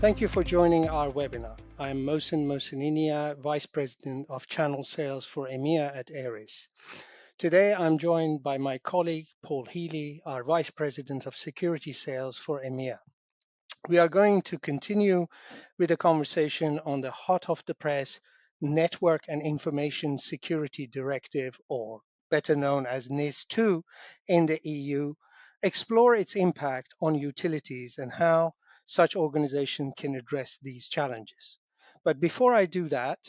Thank you for joining our webinar. I'm Mohsen Mohseninia, Vice President of Channel Sales for EMEA at Aries. Today, I'm joined by my colleague, Paul Healy, our Vice President of Security Sales for EMEA. We are going to continue with a conversation on the hot off the press Network and Information Security Directive, or better known as NIS2 in the EU, explore its impact on utilities and how such organizations can address these challenges. But before I do that,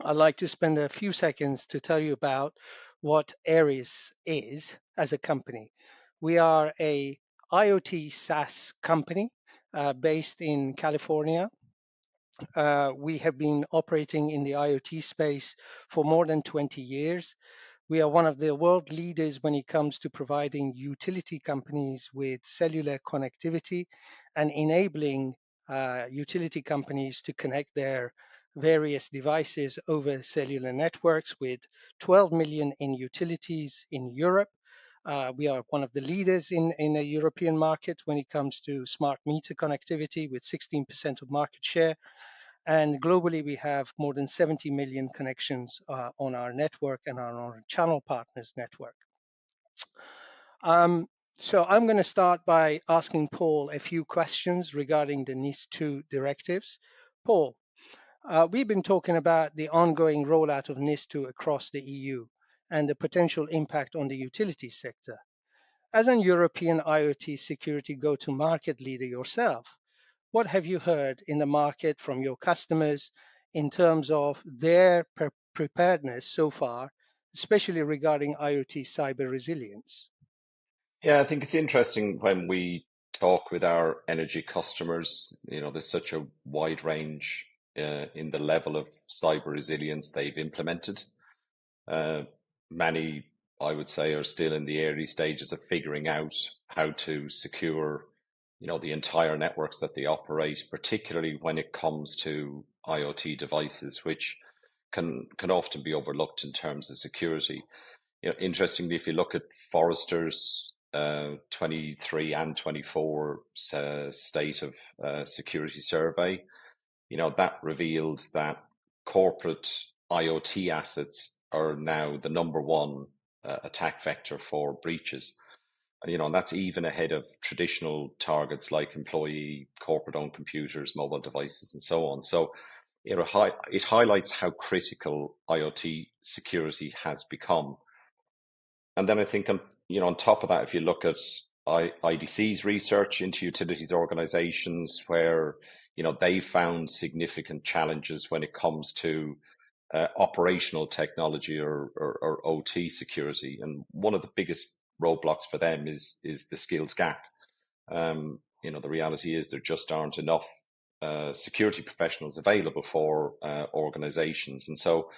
I'd like to spend a few seconds to tell you about what Aries is as a company. We are a IoT SaaS company based in California. We have been operating in the IoT space for more than 20 years. We are one of the world leaders when it comes to providing utility companies with cellular connectivity and enabling utility companies to connect their various devices over cellular networks with 12 million in utilities in Europe. We are one of the leaders in the European market when it comes to smart meter connectivity with 16% of market share. And globally, we have more than 70 million connections on our network and on our channel partners network. So I'm going to start by asking Paul a few questions regarding the NIS2 directives. Paul, we've been talking about the ongoing rollout of NIS2 across the EU and the potential impact on the utility sector. As an European IoT security go-to-market leader yourself, what have you heard in the market from your customers in terms of their preparedness so far, especially regarding IoT cyber resilience? Yeah, I think it's interesting when we talk with our energy customers, there's such a wide range in the level of cyber resilience they've implemented. Many, I would say, are still in the early stages of figuring out how to secure the entire networks that they operate, particularly when it comes to IoT devices, which can often be overlooked in terms of security. Interestingly, if you look at Forrester's 23 and 24 state of security survey, that revealed that corporate IoT assets are now the number one attack vector for breaches. And that's even ahead of traditional targets like employee, corporate-owned computers, mobile devices, and so on. So it highlights how critical IoT security has become. And then I think, on top of that, if you look at IDC's research into utilities organizations, where they found significant challenges when it comes to operational technology or OT security, and one of the biggest roadblocks for them is the skills gap. The reality is there just aren't enough security professionals available for organizations, and so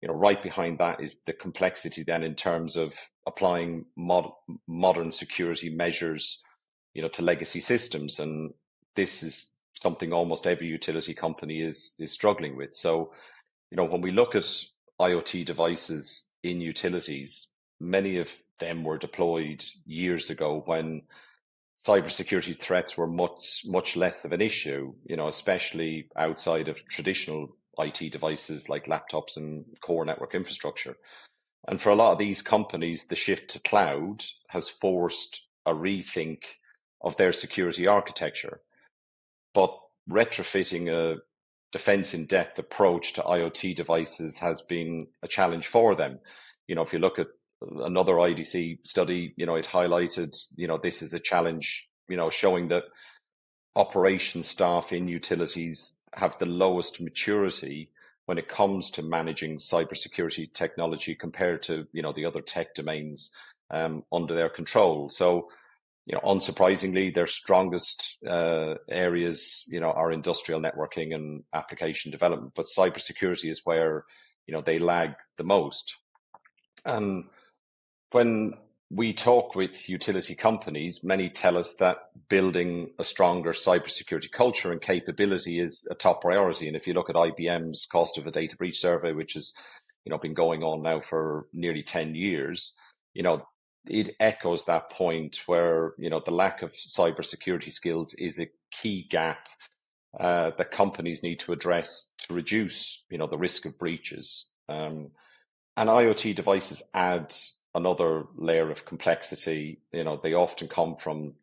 right behind that is the complexity then in terms of applying modern security measures to legacy systems, and this is something almost every utility company is struggling with. So when we look at IoT devices in utilities, many of them were deployed years ago when cybersecurity threats were much less of an issue, especially outside of traditional IT devices like laptops and core network infrastructure. And for a lot of these companies, the shift to cloud has forced a rethink of their security architecture. But retrofitting a defense in depth approach to IoT devices has been a challenge for them. If you look at another IDC study, it highlighted, this is a challenge, showing that operations staff in utilities have the lowest maturity when it comes to managing cybersecurity technology compared to, the other tech domains under their control. So, unsurprisingly, their strongest areas, are industrial networking and application development, but cybersecurity is where, they lag the most. And when we talk with utility companies, many tell us that building a stronger cybersecurity culture and capability is a top priority. And if you look at IBM's cost of a data breach survey, which has, been going on now for nearly 10 years, it echoes that point where, the lack of cybersecurity skills is a key gap that companies need to address to reduce, the risk of breaches. And IoT devices add another layer of complexity. They often come from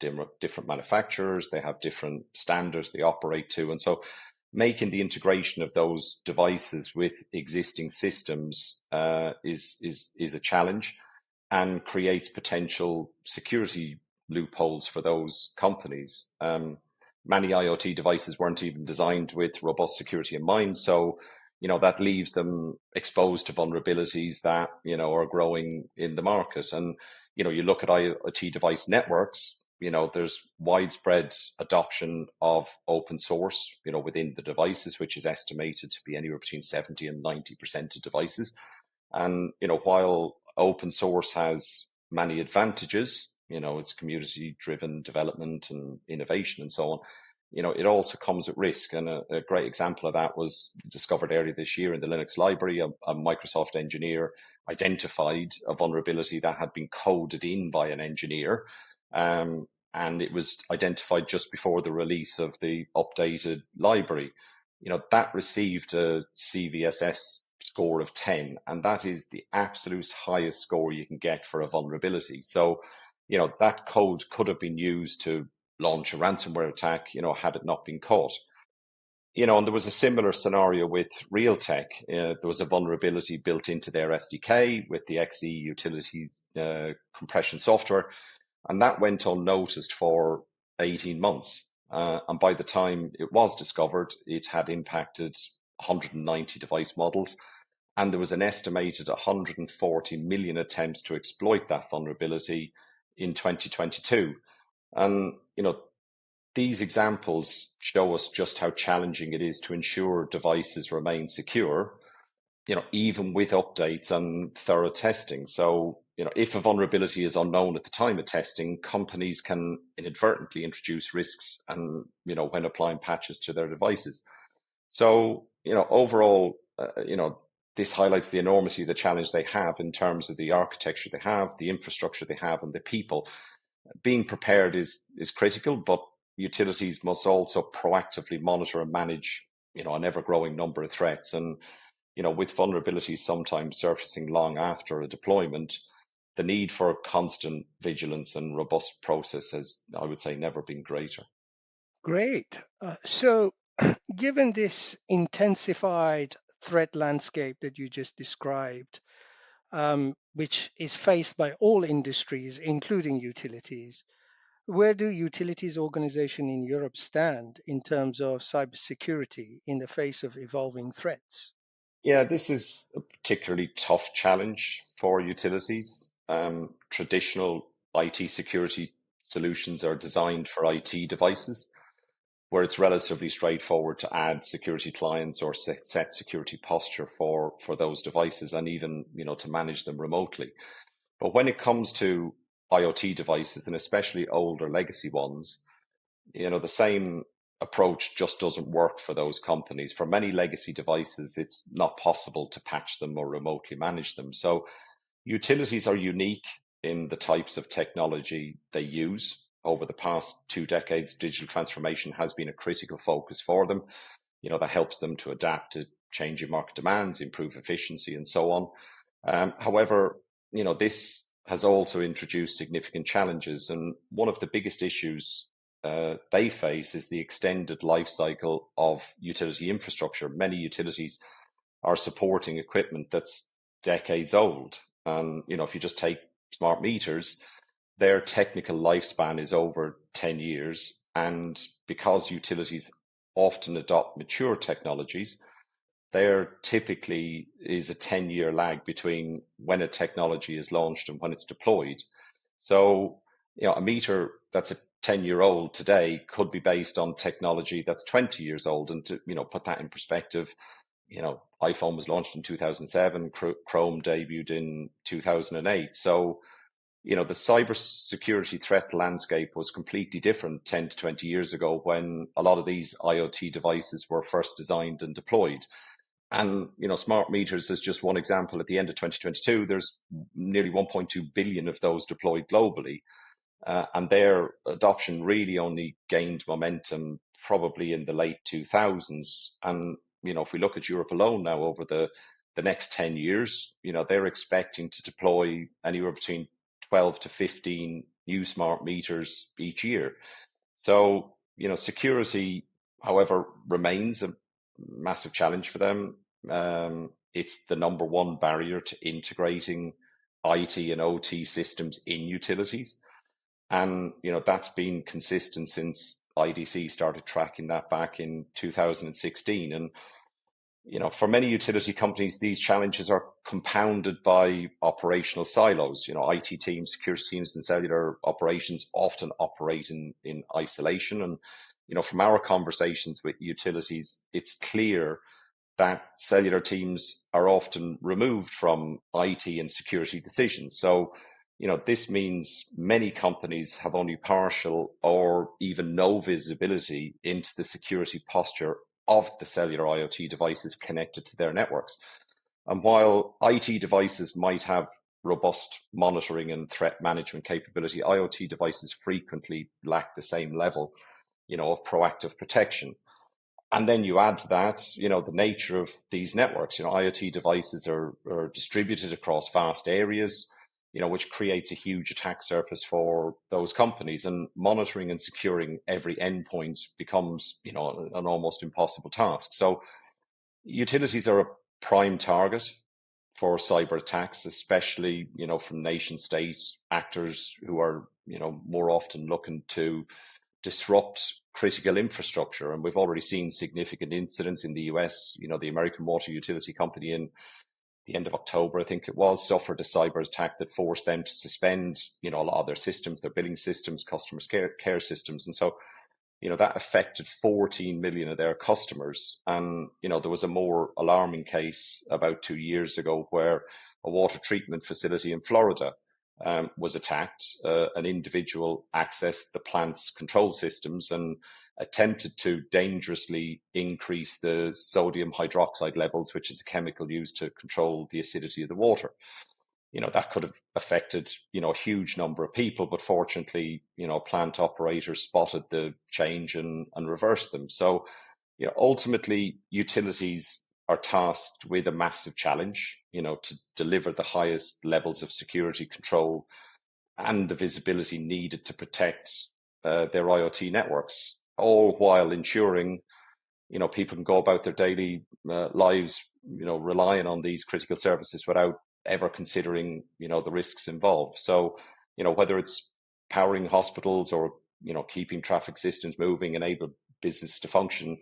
different manufacturers. They have different standards they operate to. And so making the integration of those devices with existing systems is a challenge and creates potential security loopholes for those companies. Many IoT devices weren't even designed with robust security in mind. So, that leaves them exposed to vulnerabilities that, are growing in the market. And, you look at IoT device networks, there's widespread adoption of open source, within the devices, which is estimated to be anywhere between 70 and 90% of devices. And, while open source has many advantages, it's community driven development and innovation and so on, it also comes at risk. And a great example of that was discovered earlier this year in the Linux library. A Microsoft engineer identified a vulnerability that had been coded in by an engineer. And it was identified just before the release of the updated library. That received a CVSS score of 10, and that is the absolute highest score you can get for a vulnerability. So, that code could have been used to launch a ransomware attack, had it not been caught. And there was a similar scenario with Realtek. There was a vulnerability built into their SDK with the XE utilities compression software, and that went unnoticed for 18 months. And by the time it was discovered, it had impacted 190 device models. And there was an estimated 140 million attempts to exploit that vulnerability in 2022. And, these examples show us just how challenging it is to ensure devices remain secure, even with updates and thorough testing. So, if a vulnerability is unknown at the time of testing, companies can inadvertently introduce risks and, when applying patches to their devices. So, overall, this highlights the enormity of the challenge they have in terms of the architecture they have, the infrastructure they have, and the people. Being prepared is critical, but utilities must also proactively monitor and manage, an ever-growing number of threats. And, with vulnerabilities sometimes surfacing long after a deployment, the need for constant vigilance and robust process has, I would say, never been greater. Great. So, given this intensified threat landscape that you just described, which is faced by all industries, including utilities, where do utilities organizations in Europe stand in terms of cybersecurity in the face of evolving threats? Yeah, this is a particularly tough challenge for utilities. Traditional IT security solutions are designed for IT devices, where it's relatively straightforward to add security clients or set security posture for those devices, and even, to manage them remotely. But when it comes to IoT devices, and especially older legacy ones, the same approach just doesn't work for those companies. For many legacy devices, it's not possible to patch them or remotely manage them. So utilities are unique in the types of technology they use. Over the past 2 decades, digital transformation has been a critical focus for them. That helps them to adapt to changing market demands, improve efficiency, and so on. However, this has also introduced significant challenges. And one of the biggest issues they face is the extended life cycle of utility infrastructure. Many utilities are supporting equipment that's decades old. And, if you just take smart meters, their technical lifespan is over 10 years. And because utilities often adopt mature technologies, there typically is a 10-year lag between when a technology is launched and when it's deployed. So, a meter that's a 10-year-old today could be based on technology that's 20 years old. And to, put that in perspective, iPhone was launched in 2007, Chrome debuted in 2008. So, the cybersecurity threat landscape was completely different 10 to 20 years ago when a lot of these IoT devices were first designed and deployed. And, smart meters is just one example. At the end of 2022, there's nearly 1.2 billion of those deployed globally. And their adoption really only gained momentum probably in the late 2000s. And, if we look at Europe alone now over the next 10 years, they're expecting to deploy anywhere between 12 to 15 new smart meters each year. So, security, however, remains a massive challenge for them. It's the number one barrier to integrating IT and OT systems in utilities. And, that's been consistent since IDC started tracking that back in 2016. And, for many utility companies, these challenges are compounded by operational silos. IT teams, security teams, and cellular operations often operate in isolation. And, from our conversations with utilities, it's clear that cellular teams are often removed from IT and security decisions. So, this means many companies have only partial or even no visibility into the security posture of the cellular IoT devices connected to their networks. And while IT devices might have robust monitoring and threat management capability, IoT devices frequently lack the same level, of proactive protection. And then you add to that, the nature of these networks. IoT devices are distributed across vast areas, which creates a huge attack surface for those companies. And monitoring and securing every endpoint becomes, an almost impossible task. So utilities are a prime target for cyber attacks, especially, from nation state actors who are, more often looking to disrupt critical infrastructure. And we've already seen significant incidents in the US. The American water utility company in the end of October, I think it was, suffered a cyber attack that forced them to suspend, a lot of their systems, their billing systems, customer care systems. And so, that affected 14 million of their customers. And, there was a more alarming case about 2 years ago where a water treatment facility in Florida was attacked. An individual accessed the plant's control systems and attempted to dangerously increase the sodium hydroxide levels, which is a chemical used to control the acidity of the water. That could have affected, a huge number of people, but fortunately, plant operators spotted the change and reversed them. So, ultimately, utilities are tasked with a massive challenge, to deliver the highest levels of security control and the visibility needed to protect their IoT networks, all while ensuring, people can go about their daily lives, relying on these critical services without ever considering, the risks involved. So, whether it's powering hospitals or, keeping traffic systems moving, enable business to function,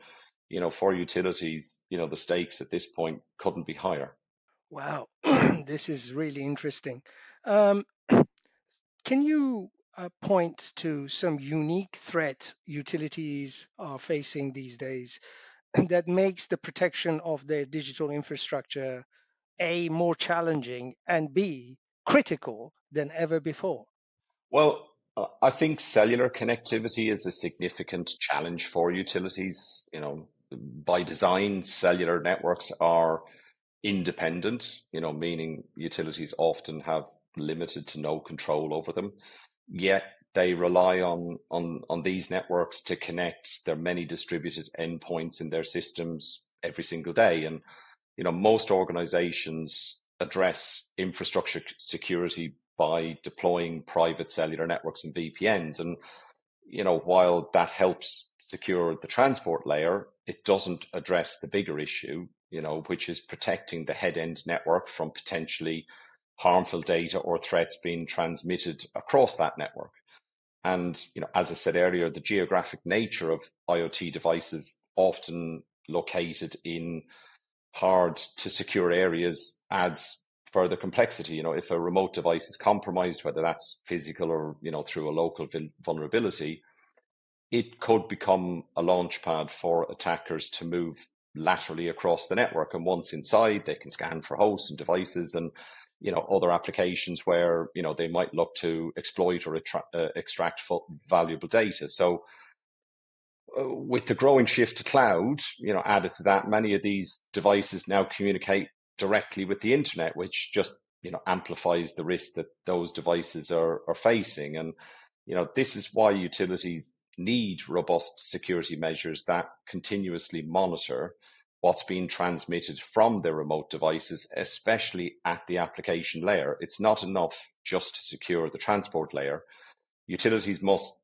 for utilities, the stakes at this point couldn't be higher. Wow, this is really interesting. Um, can you point to some unique threat utilities are facing these days that makes the protection of their digital infrastructure A, more challenging, and B, critical than ever before? Well, I think cellular connectivity is a significant challenge for utilities. By design, cellular networks are independent, meaning utilities often have limited to no control over them. Yet they rely on these networks to connect their many distributed endpoints in their systems every single day. And most organizations address infrastructure security by deploying private cellular networks and VPNs. And, while that helps secure the transport layer, it doesn't address the bigger issue, which is protecting the head end network from potentially harmful data or threats being transmitted across that network. And, as I said earlier, the geographic nature of IoT devices often located in hard to secure areas adds further complexity. If a remote device is compromised, whether that's physical or, through a local vulnerability, it could become a launch pad for attackers to move laterally across the network. And once inside, they can scan for hosts and devices and, other applications where, they might look to exploit or extract valuable data. So, with the growing shift to cloud, added to that, many of these devices now communicate directly with the internet, which just, amplifies the risk that those devices are facing. And, this is why utilities need robust security measures that continuously monitor what's being transmitted from their remote devices, especially at the application layer. It's not enough just to secure the transport layer. Utilities must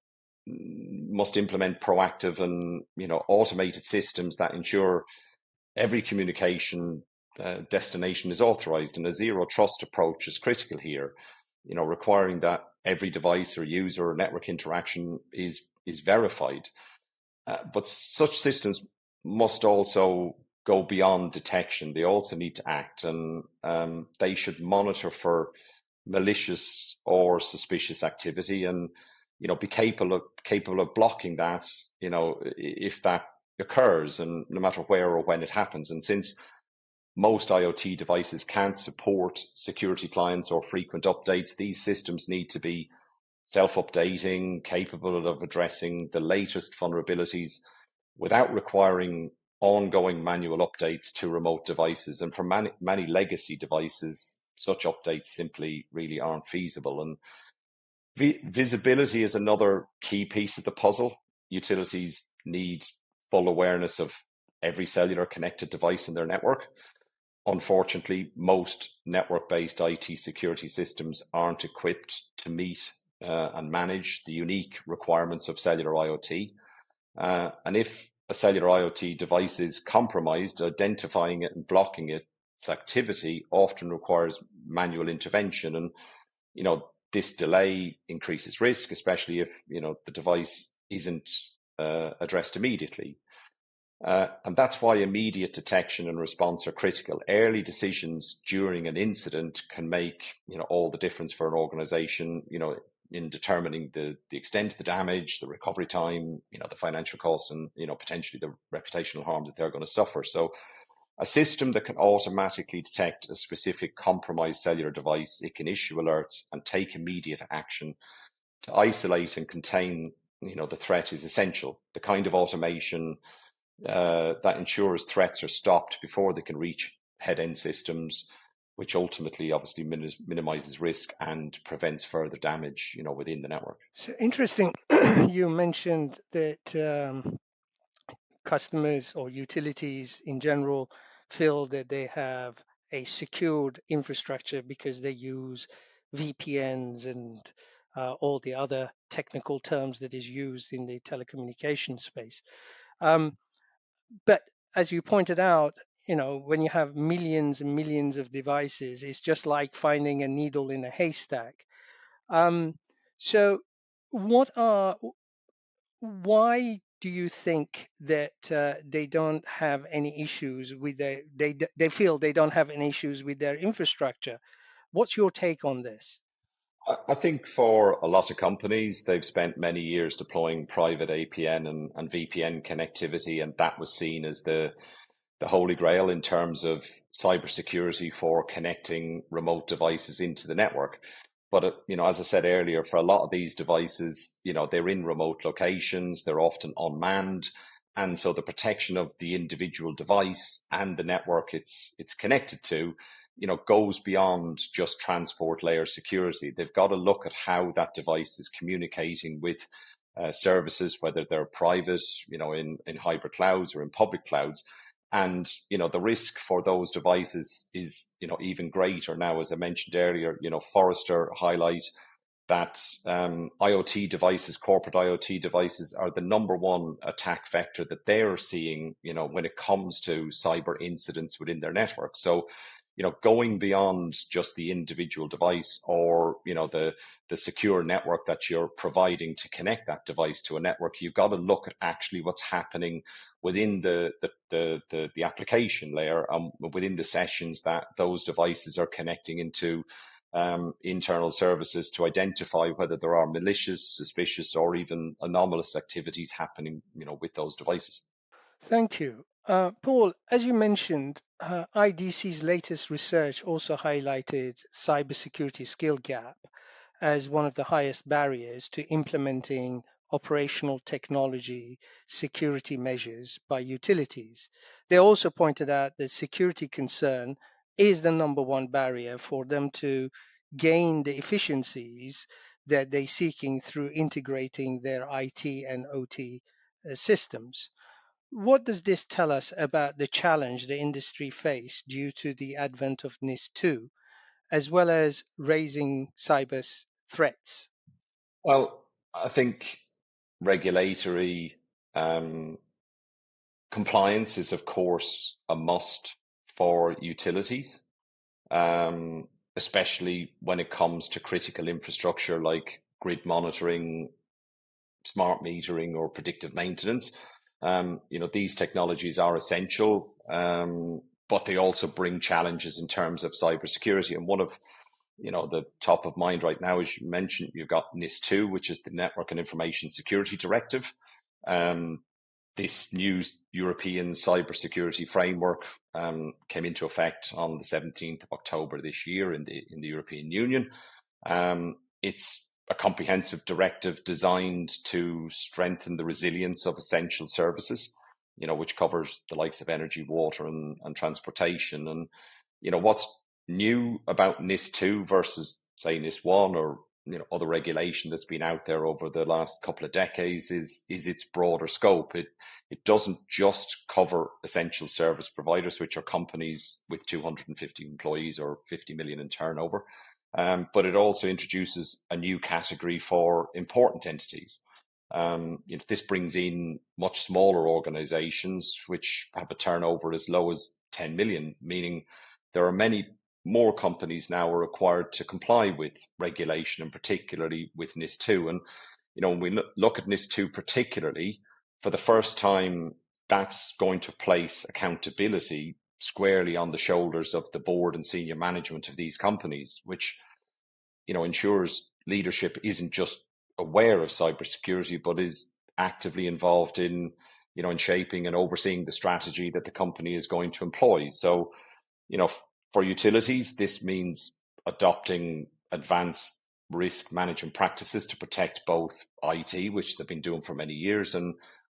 implement proactive and automated systems that ensure every communication destination is authorized, and a zero trust approach is critical here. Requiring that every device or user or network interaction is verified. But such systems must also go beyond detection. They also need to act, and they should monitor for malicious or suspicious activity, and be capable of blocking that. If that occurs, and no matter where or when it happens. And since most IoT devices can't support security clients or frequent updates, these systems need to be self-updating, capable of addressing the latest vulnerabilities without requiring ongoing manual updates to remote devices. And for many legacy devices, such updates simply really aren't feasible. And visibility is another key piece of the puzzle. Utilities need full awareness of every cellular connected device in their network. Unfortunately, most network-based IT security systems aren't equipped to meet and manage the unique requirements of cellular IoT. And if a cellular IoT device is compromised, identifying it and blocking its activity often requires manual intervention. And, this delay increases risk, especially if, the device isn't addressed immediately. And that's why immediate detection and response are critical. Early decisions during an incident can make all the difference for an organization, in determining the extent of the damage, the recovery time, the financial costs, and potentially the reputational harm that they're going to suffer. So a system that can automatically detect a specific compromised cellular device, it can issue alerts and take immediate action to isolate and contain the threat is essential. The kind of automation that ensures threats are stopped before they can reach head-end systems, which ultimately obviously minimizes risk and prevents further damage, within the network. So interesting. You mentioned that customers or utilities in general feel that they have a secured infrastructure because they use VPNs and all the other technical terms that is used in the telecommunication space. Um, but as you pointed out, when you have millions and millions of devices, it's just like finding a needle in a haystack. Um, so, what are why do you think that they don't have any issues with they feel they don't have any issues with their infrastructure? What's your take on this? I think for a lot of companies, they've spent many years deploying private APN and VPN connectivity, and that was seen as the holy grail in terms of cybersecurity for connecting remote devices into the network. But as I said earlier, for a lot of these devices, they're in remote locations, they're often unmanned, and so the protection of the individual device and the network it's connected to, goes beyond just transport layer security. They've got to look at how that device is communicating with services, whether they're private, in hybrid clouds or in public clouds. And the risk for those devices is even greater now. As I mentioned earlier, Forrester highlight that IoT devices, corporate IoT devices, are the number one attack vector that they're seeing, when it comes to cyber incidents within their network. So, going beyond just the individual device, or the secure network that you're providing to connect that device to a network, you've got to look at actually what's happening within the application layer, within the sessions that those devices are connecting into internal services, to identify whether there are malicious, suspicious, or even anomalous activities happening, with those devices. Thank you. Paul, as you mentioned, IDC's latest research also highlighted cybersecurity skill gap as one of the highest barriers to implementing operational technology security measures by utilities. They also pointed out that security concern is the number one barrier for them to gain the efficiencies that they're seeking through integrating their IT and OT systems. What does this tell us about the challenge the industry faced due to the advent of NIS2, as well as raising cyber threats? Well, I think regulatory compliance is, of course, a must for utilities, especially when it comes to critical infrastructure like grid monitoring, smart metering, or predictive maintenance. These technologies are essential, but they also bring challenges in terms of cybersecurity. And one of the top of mind right now, as you mentioned, you've got NIS2, which is the Network and Information Security Directive. This new European cybersecurity framework came into effect on the 17th of October this year in the European Union. It's a comprehensive directive designed to strengthen the resilience of essential services, which covers the likes of energy, water, and transportation. And what's new about NIS2 versus, say, NIS1 or other regulation that's been out there over the last couple of decades is its broader scope. It doesn't just cover essential service providers, which are companies with 250 employees or 50 million in turnover, but it also introduces a new category for important entities. This brings in much smaller organizations which have a turnover as low as 10 million, meaning there are many more companies now are required to comply with regulation, and particularly with NIS2. And when we look at NIS2 particularly, for the first time, that's going to place accountability squarely on the shoulders of the board and senior management of these companies, which ensures leadership isn't just aware of cybersecurity, but is actively involved in shaping and overseeing the strategy that the company is going to employ. So, for utilities, this means adopting advanced risk management practices to protect both IT, which they've been doing for many years, and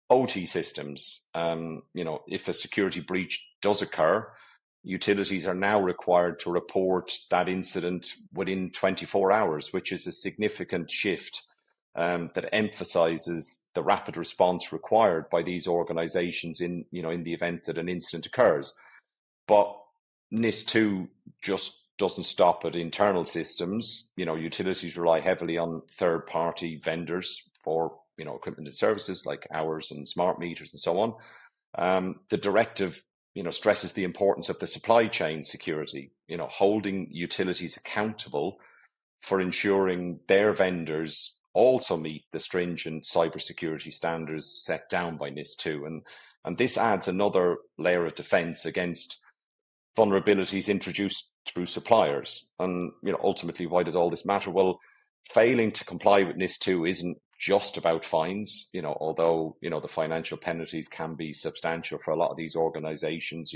OT systems. If a security breach does occur, utilities are now required to report that incident within 24 hours, which is a significant shift that emphasizes the rapid response required by these organizations in the event that an incident occurs. But NIS2 just doesn't stop at internal systems. Utilities rely heavily on third-party vendors for equipment and services like ours and smart meters and so on. The directive stresses the importance of the supply chain security, holding utilities accountable for ensuring their vendors also meet the stringent cybersecurity standards set down by NIS2. And this adds another layer of defense against vulnerabilities introduced through suppliers. And ultimately, why does all this matter? Well, failing to comply with NIS2 isn't just about fines, although the financial penalties can be substantial for a lot of these organizations.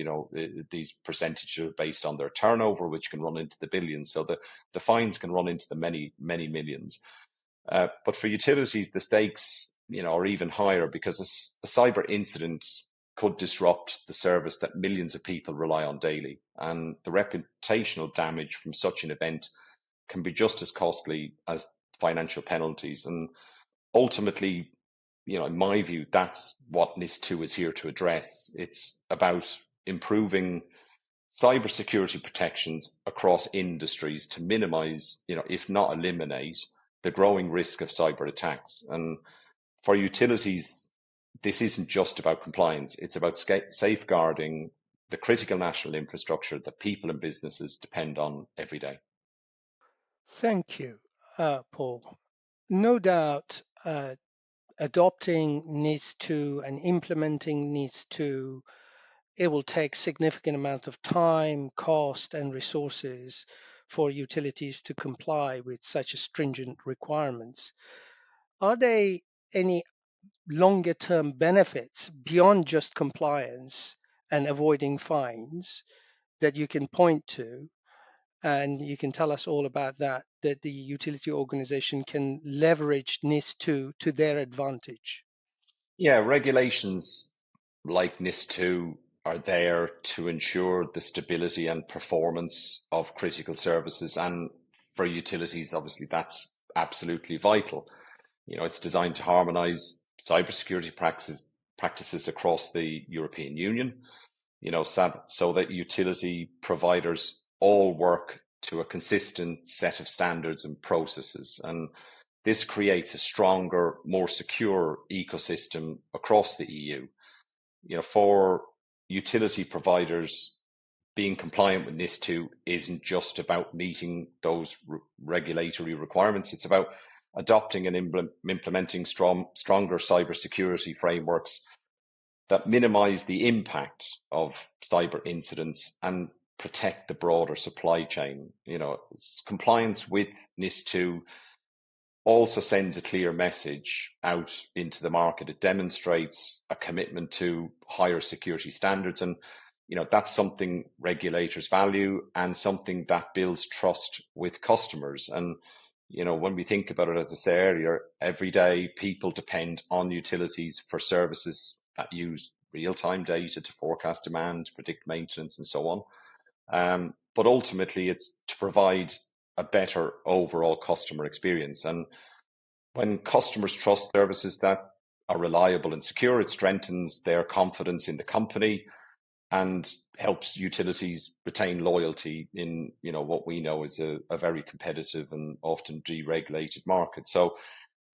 These percentages are based on their turnover, which can run into the billions. So the fines can run into the many millions. But for utilities, the stakes are even higher, because a cyber incident could disrupt the service that millions of people rely on daily. And the reputational damage from such an event can be just as costly as financial penalties. And ultimately, in my view, that's what NIS2 is here to address. It's about improving cybersecurity protections across industries to minimize, if not eliminate, the growing risk of cyber attacks. And for utilities, this isn't just about compliance. It's about safeguarding the critical national infrastructure that people and businesses depend on every day. Thank you, Paul. No doubt, adopting NIS2 and implementing NIS2, it will take significant amount of time, cost, and resources for utilities to comply with such stringent requirements. Are there any longer term benefits beyond just compliance and avoiding fines that you can point to? And you can tell us all about that the utility organization can leverage NIS2 to their advantage. Yeah, regulations like NIS2 are there to ensure the stability and performance of critical services. And for utilities, obviously, that's absolutely vital. It's designed to harmonize cybersecurity practices across the European Union, so that utility providers all work to a consistent set of standards and processes. And this creates a stronger, more secure ecosystem across the EU. For utility providers, being compliant with NIS2 isn't just about meeting those regulatory requirements. It's about adopting and implementing stronger cybersecurity frameworks that minimize the impact of cyber incidents and protect the broader supply chain. Compliance with NIS2 also sends a clear message out into the market. It demonstrates a commitment to higher security standards, and that's something regulators value and something that builds trust with customers. And when we think about it, as I said earlier, every day people depend on utilities for services that use real-time data to forecast demand, predict maintenance, and so on. But ultimately, it's to provide a better overall customer experience. And when customers trust services that are reliable and secure, it strengthens their confidence in the company and helps utilities retain loyalty in what we know is a very competitive and often deregulated market. So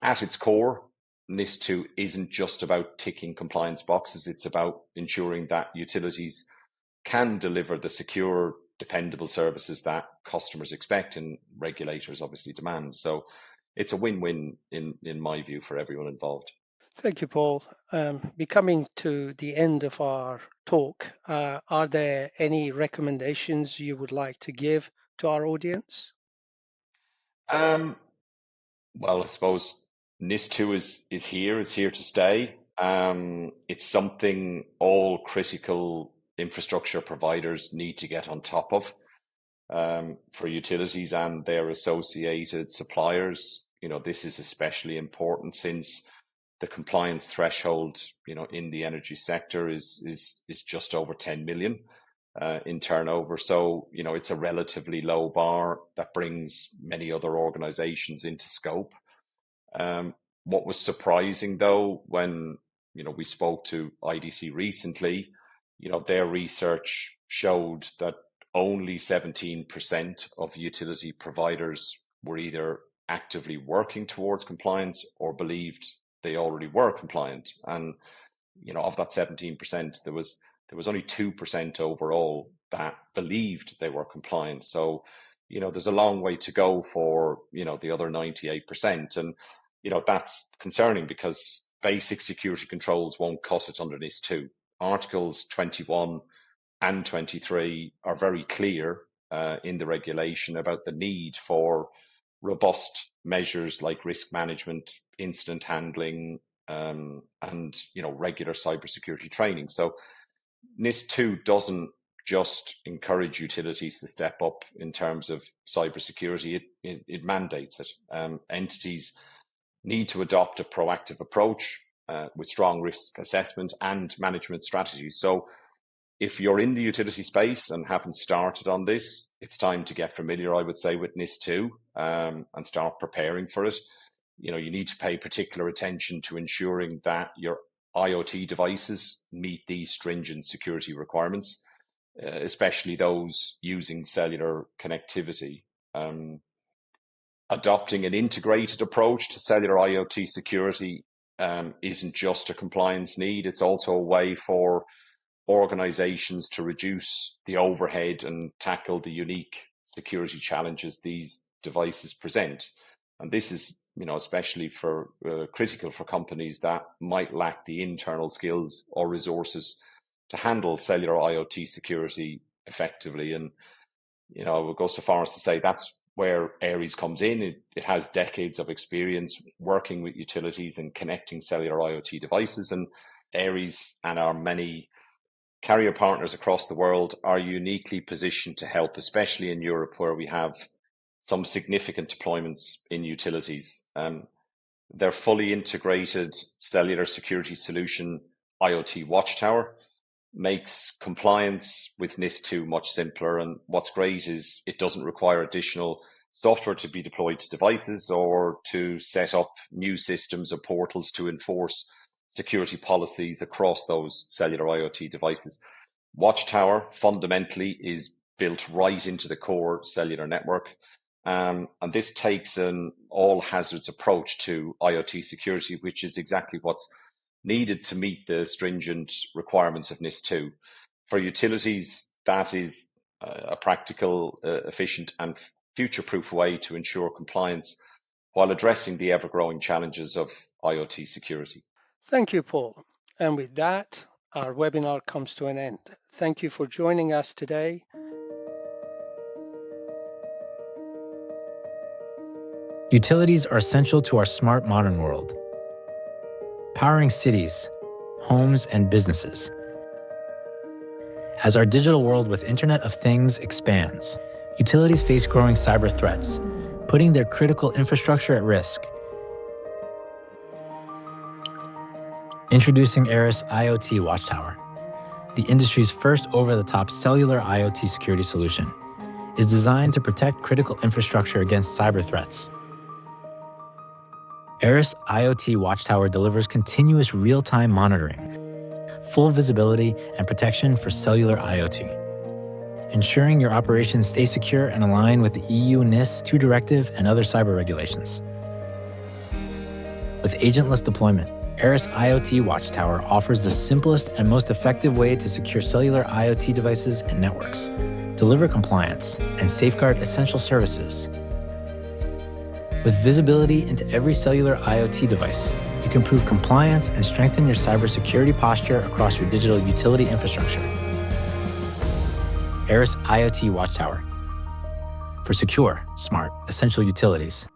at its core, NIS2 isn't just about ticking compliance boxes. It's about ensuring that utilities can deliver the secure, dependable services that customers expect and regulators obviously demand. So it's a win-win in my view for everyone involved. Thank you, Paul. We're coming to the end of our talk. Are there any recommendations you would like to give to our audience? Well, I suppose NIS2 is here. It's here to stay. It's something all critical infrastructure providers need to get on top of, for utilities and their associated suppliers. This is especially important since the compliance threshold, in the energy sector is just over 10 million in turnover. So, it's a relatively low bar that brings many other organizations into scope. What was surprising though, when, we spoke to IDC recently, their research showed that only 17% of utility providers were either actively working towards compliance or believed they already were compliant. And, of that 17%, there was only 2% overall that believed they were compliant. So, there's a long way to go for, the other 98%. And, that's concerning because basic security controls won't cut it under NIS2. Articles 21 and 23 are very clear in the regulation about the need for robust measures like risk management, incident handling, and regular cybersecurity training. So NIS2 doesn't just encourage utilities to step up in terms of cybersecurity; it mandates it. Entities need to adopt a proactive approach with strong risk assessment and management strategies. So if you're in the utility space and haven't started on this, it's time to get familiar, I would say, with NIS2 and start preparing for it. You need to pay particular attention to ensuring that your IoT devices meet these stringent security requirements, especially those using cellular connectivity. Adopting an integrated approach to cellular IoT security isn't just a compliance need, it's also a way for organizations to reduce the overhead and tackle the unique security challenges these devices present. And this is, especially for critical for companies that might lack the internal skills or resources to handle cellular IoT security effectively. And, I would go so far as to say that's where Aries comes in. It has decades of experience working with utilities and connecting cellular IoT devices. And Aries and our many carrier partners across the world are uniquely positioned to help, especially in Europe, where we have some significant deployments in utilities. Their fully integrated cellular security solution, IoT Watchtower, makes compliance with NIS2 much simpler. And what's great is it doesn't require additional software to be deployed to devices or to set up new systems or portals to enforce security policies across those cellular IoT devices. Watchtower fundamentally is built right into the core cellular network. And this takes an all hazards approach to IoT security, which is exactly what's needed to meet the stringent requirements of NIS2. For utilities, that is a practical, efficient, and future-proof way to ensure compliance while addressing the ever-growing challenges of IoT security. Thank you, Paul. And with that, our webinar comes to an end. Thank you for joining us today. Utilities are essential to our smart modern world, powering cities, homes, and businesses. As our digital world with Internet of Things expands, utilities face growing cyber threats, putting their critical infrastructure at risk. Introducing ARIS IoT Watchtower, the industry's first over-the-top cellular IoT security solution, is designed to protect critical infrastructure against cyber threats. ARIS IoT Watchtower delivers continuous real-time monitoring, full visibility, and protection for cellular IoT, ensuring your operations stay secure and align with the EU NIS2 directive and other cyber regulations. With agentless deployment, ARIS IoT Watchtower offers the simplest and most effective way to secure cellular IoT devices and networks, deliver compliance, and safeguard essential services. With visibility into every cellular IoT device, you can prove compliance and strengthen your cybersecurity posture across your digital utility infrastructure. ARIS IoT Watchtower for secure, smart, essential utilities.